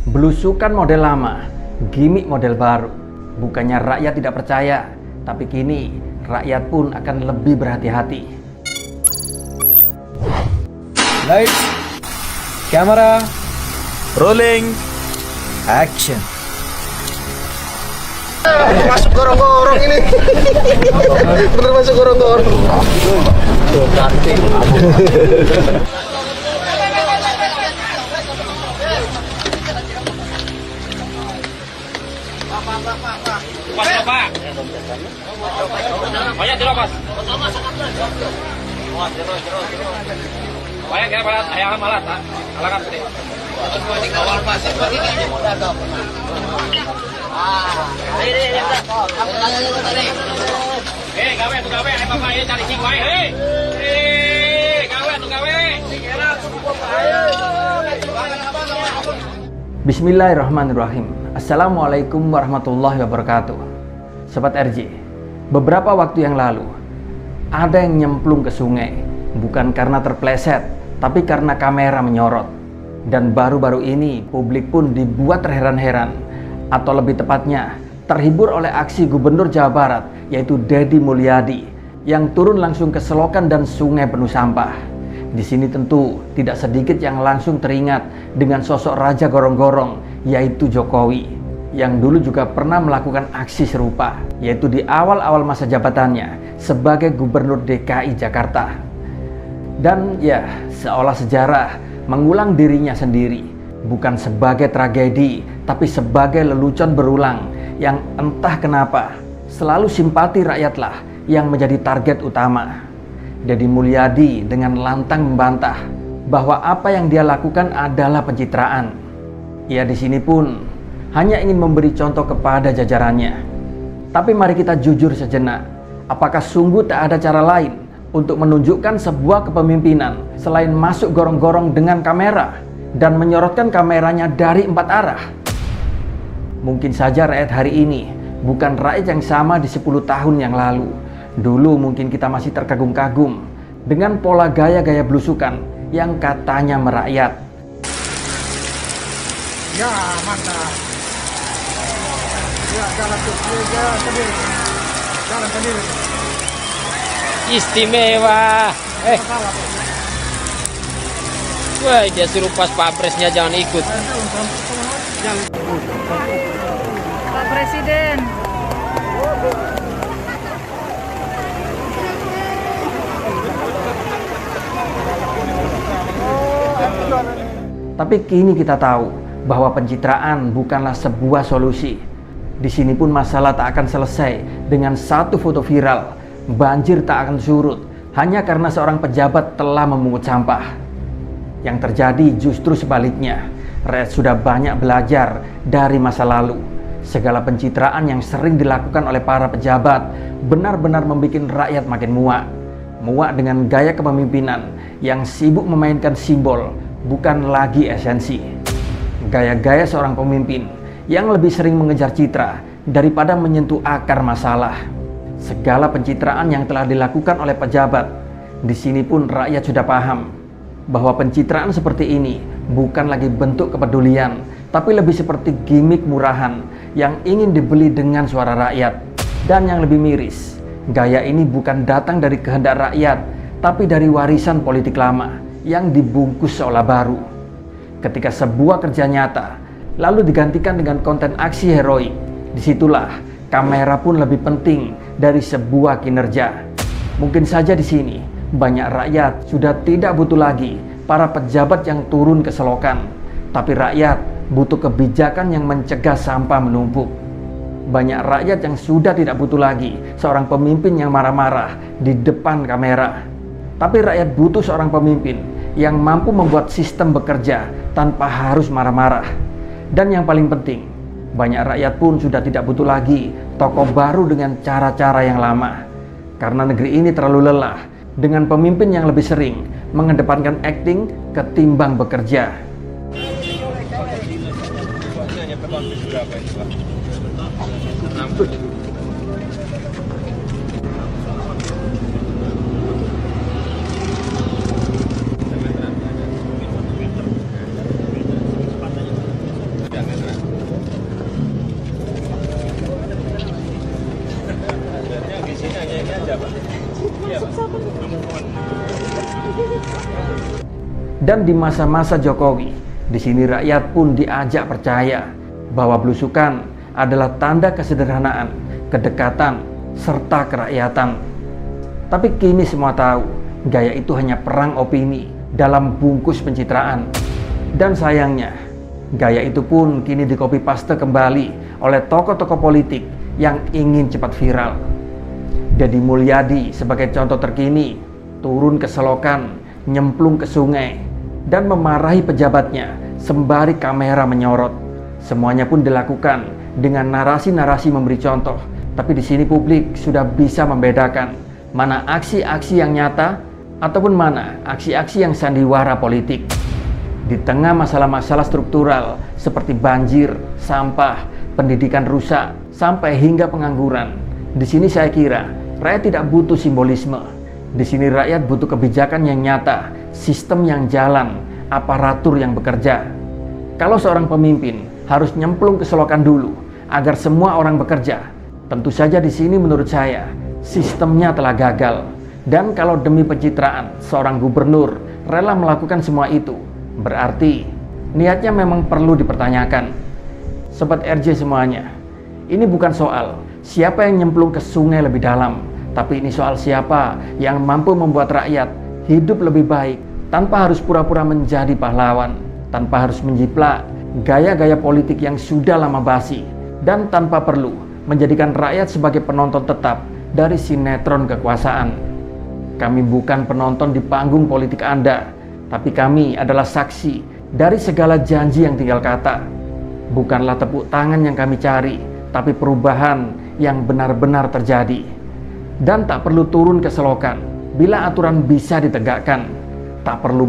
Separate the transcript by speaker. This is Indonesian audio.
Speaker 1: Belusukan model lama, gimik model baru. Bukannya rakyat tidak percaya, tapi kini rakyat pun akan lebih berhati-hati.
Speaker 2: Lights, camera,
Speaker 3: Rolling.
Speaker 2: action.
Speaker 4: Masuk gorong-gorong ini. Bener masuk gorong-gorong.
Speaker 5: Pak. Banyak jeruk, Mas. Banyak kira balat, ayah malat, alangan gede. Awal pasti bagi kayaknya mau dagang. Ini aku tanya dulu tadi. Gawe tuh gawe, ayo Bapak ini cari cing wae, gawe tuh gawe. Kira cukup ayo.
Speaker 1: Bismillahirrahmanirrahim. Assalamualaikum warahmatullahi wabarakatuh. Sobat RJ, beberapa waktu yang lalu ada yang nyemplung ke sungai, bukan karena terpleset, tapi karena kamera menyorot. Dan baru-baru ini publik pun dibuat terheran-heran, atau lebih tepatnya terhibur oleh aksi Gubernur Jawa Barat, yaitu Deddy Mulyadi, yang turun langsung ke selokan dan sungai penuh sampah. Di sini tentu tidak sedikit yang langsung teringat dengan sosok Raja Gorong-Gorong, yaitu Jokowi, yang dulu juga pernah melakukan aksi serupa, yaitu di awal-awal masa jabatannya sebagai Gubernur DKI Jakarta. Dan ya, seolah sejarah mengulang dirinya sendiri, bukan sebagai tragedi, tapi sebagai lelucon berulang yang entah kenapa selalu simpati rakyatlah yang menjadi target utama. Deddy Mulyadi dengan lantang membantah bahwa apa yang dia lakukan adalah pencitraan. Ia di sini pun hanya ingin memberi contoh kepada jajarannya. Tapi mari kita jujur sejenak, apakah sungguh tak ada cara lain untuk menunjukkan sebuah kepemimpinan selain masuk gorong-gorong dengan kamera dan menyorotkan kameranya dari 4 arah? Mungkin saja rakyat hari ini bukan rakyat yang sama di 10 tahun yang lalu. Dulu mungkin kita masih terkagum-kagum dengan pola gaya-gaya belusukan yang katanya merakyat.
Speaker 4: Ya, mantap. Ya, jalan tuh. Jalan sendiri. Jalan sendiri.
Speaker 5: Istimewa. Wah, dia suruh pas Pak Presnya jangan ikut.
Speaker 6: Pak Presiden.
Speaker 1: Tapi kini kita tahu bahwa pencitraan bukanlah sebuah solusi. Di sini pun masalah tak akan selesai dengan satu foto viral. Banjir tak akan surut hanya karena seorang pejabat telah memungut sampah. Yang terjadi justru sebaliknya. Rakyat sudah banyak belajar dari masa lalu. Segala pencitraan yang sering dilakukan oleh para pejabat benar-benar membuat rakyat makin muak. Muak dengan gaya kepemimpinan yang sibuk memainkan simbol, bukan lagi esensi. Gaya-gaya seorang pemimpin yang lebih sering mengejar citra daripada menyentuh akar masalah. Segala pencitraan yang telah dilakukan oleh pejabat, di sini pun rakyat sudah paham bahwa pencitraan seperti ini bukan lagi bentuk kepedulian, tapi lebih seperti gimik murahan yang ingin dibeli dengan suara rakyat. Dan yang lebih miris, gaya ini bukan datang dari kehendak rakyat, tapi dari warisan politik lama yang dibungkus seolah baru. Ketika sebuah kerja nyata lalu digantikan dengan konten aksi heroik, disitulah kamera pun lebih penting dari sebuah kinerja. Mungkin saja di sini banyak rakyat sudah tidak butuh lagi para pejabat yang turun ke selokan, tapi rakyat butuh kebijakan yang mencegah sampah menumpuk. Banyak rakyat yang sudah tidak butuh lagi seorang pemimpin yang marah-marah di depan kamera, tapi rakyat butuh seorang pemimpin yang mampu membuat sistem bekerja tanpa harus marah-marah. Dan yang paling penting, banyak rakyat pun sudah tidak butuh lagi tokoh baru dengan cara-cara yang lama, karena negeri ini terlalu lelah dengan pemimpin yang lebih sering mengedepankan acting ketimbang bekerja. Dan di masa-masa Jokowi, di sini rakyat pun diajak percaya bahwa belusukan adalah tanda kesederhanaan, kedekatan, serta kerakyatan. Tapi kini semua tahu, gaya itu hanya perang opini dalam bungkus pencitraan. Dan sayangnya, gaya itu pun kini di-copy paste kembali oleh tokoh-tokoh politik yang ingin cepat viral. Deddy Mulyadi sebagai contoh terkini, turun ke selokan, nyemplung ke sungai, dan memarahi pejabatnya sembari kamera menyorot. Semuanya pun dilakukan dengan narasi-narasi memberi contoh. Tapi di sini publik sudah bisa membedakan mana aksi-aksi yang nyata ataupun mana aksi-aksi yang sandiwara politik. Di tengah masalah-masalah struktural seperti banjir, sampah, pendidikan rusak, sampai hingga pengangguran, di sini saya kira rakyat tidak butuh simbolisme. Di sini rakyat butuh kebijakan yang nyata, sistem yang jalan, aparatur yang bekerja. Kalau seorang pemimpin harus nyemplung ke selokan dulu agar semua orang bekerja, tentu saja di sini menurut saya sistemnya telah gagal. Dan kalau demi pencitraan seorang gubernur rela melakukan semua itu, berarti niatnya memang perlu dipertanyakan. Sobat RJ semuanya, ini bukan soal siapa yang nyemplung ke sungai lebih dalam, tapi ini soal siapa yang mampu membuat rakyat hidup lebih baik tanpa harus pura-pura menjadi pahlawan, tanpa harus menjiplak gaya-gaya politik yang sudah lama basi, dan tanpa perlu menjadikan rakyat sebagai penonton tetap dari sinetron kekuasaan. Kami bukan penonton di panggung politik Anda, tapi kami adalah saksi dari segala janji yang tinggal kata. Bukanlah tepuk tangan yang kami cari, tapi perubahan yang benar-benar terjadi. Dan tak perlu turun ke selokan bila aturan bisa ditegakkan. Tak perlu